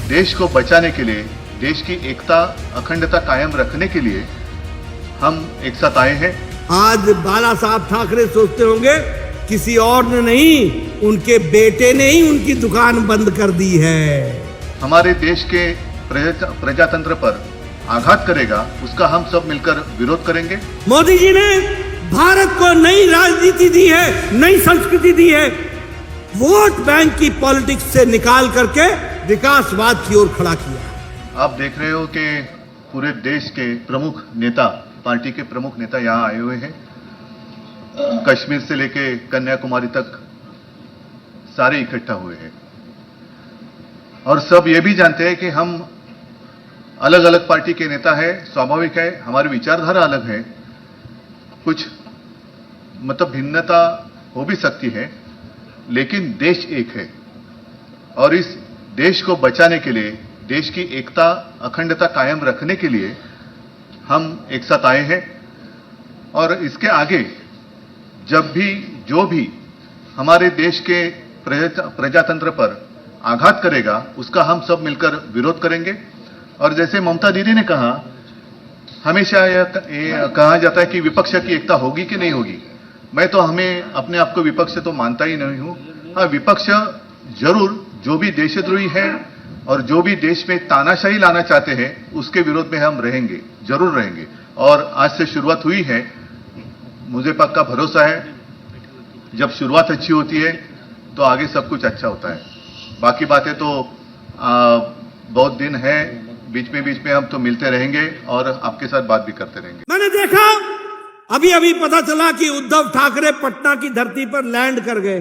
देश को बचाने के लिए, देश की एकता अखंडता कायम रखने के लिए हम एक साथ आए हैं। आज बाला साहब ठाकरे सोचते होंगे किसी और ने नहीं, उनके बेटे ने ही उनकी दुकान बंद कर दी है। हमारे देश के प्रजातंत्र पर आघात करेगा, उसका हम सब मिलकर विरोध करेंगे। मोदी जी ने भारत को नई राजनीति दी है, नई संस्कृति दी है। वोट बैंक की पॉलिटिक्स से निकाल करके विकासवाद की ओर खड़ा किया। आप देख रहे हो कि पूरे देश के प्रमुख नेता, पार्टी के प्रमुख नेता यहाँ आए हुए हैं। कश्मीर से लेके कन्याकुमारी तक सारे इकट्ठा हुए हैं और सब ये भी जानते हैं कि हम अलग अलग पार्टी के नेता हैं। स्वाभाविक है, हमारी विचारधारा अलग है, कुछ मतलब भिन्नता हो भी सकती है, लेकिन देश एक है और इस देश को बचाने के लिए, देश की एकता अखंडता कायम रखने के लिए हम एक साथ आए हैं। और इसके आगे जब भी जो भी हमारे देश के प्रजातंत्र पर आघात करेगा, उसका हम सब मिलकर विरोध करेंगे। और जैसे ममता दीदी ने कहा, हमेशा यह कहा जाता है कि विपक्ष की एकता होगी कि नहीं होगी। मैं तो अपने आप को विपक्ष तो मानता ही नहीं हूं। हाँ, विपक्ष जरूर जो भी देशद्रोही है और जो भी देश में तानाशाही लाना चाहते हैं, उसके विरोध में हम रहेंगे, जरूर रहेंगे। और आज से शुरुआत हुई है, मुझे पक्का भरोसा है जब शुरुआत अच्छी होती है तो आगे सब कुछ अच्छा होता है। बाकी बातें तो बहुत दिन है, बीच में हम तो मिलते रहेंगे और आपके साथ बात भी करते रहेंगे। मैंने देखा अभी पता चला कि उद्धव ठाकरे पटना की धरती पर लैंड कर गए।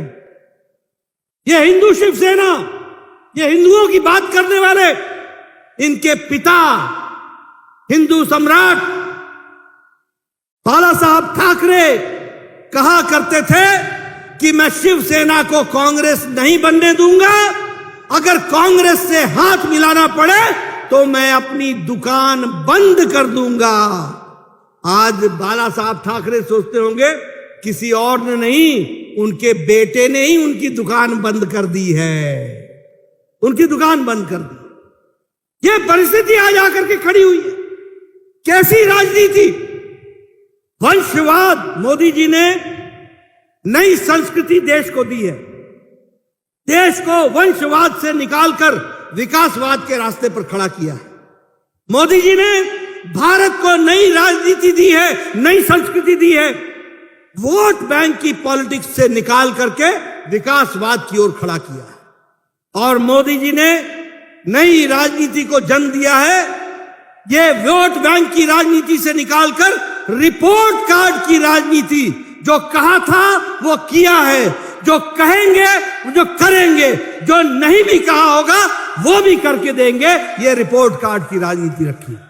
ये हिंदू शिवसेना, ये हिंदुओं की बात करने वाले, इनके पिता हिंदू सम्राट बाला साहब ठाकरे कहा करते थे कि मैं शिवसेना को कांग्रेस नहीं बनने दूंगा, अगर कांग्रेस से हाथ मिलाना पड़े तो मैं अपनी दुकान बंद कर दूंगा। आज बाला साहब ठाकरे सोचते होंगे किसी और ने नहीं, उनके बेटे ने ही उनकी दुकान बंद कर दी है, उनकी दुकान बंद कर दी। यह परिस्थिति आज आकर के खड़ी हुई है। कैसी राजनीति, वंशवाद। मोदी जी ने नई संस्कृति देश को दी है। देश को वंशवाद से निकालकर विकासवाद के रास्ते पर खड़ा किया है। मोदी जी ने भारत को नई राजनीति दी है, नई संस्कृति दी है। वोट बैंक की पॉलिटिक्स से निकाल करके विकासवाद की ओर खड़ा किया है। और मोदी जी ने नई राजनीति को जन्म दिया है। ये वोट बैंक की राजनीति से निकालकर रिपोर्ट कार्ड की राजनीति, जो कहा था वो किया है, जो कहेंगे जो करेंगे, जो नहीं भी कहा होगा वो भी करके देंगे। ये रिपोर्ट कार्ड की राजनीति रखी है।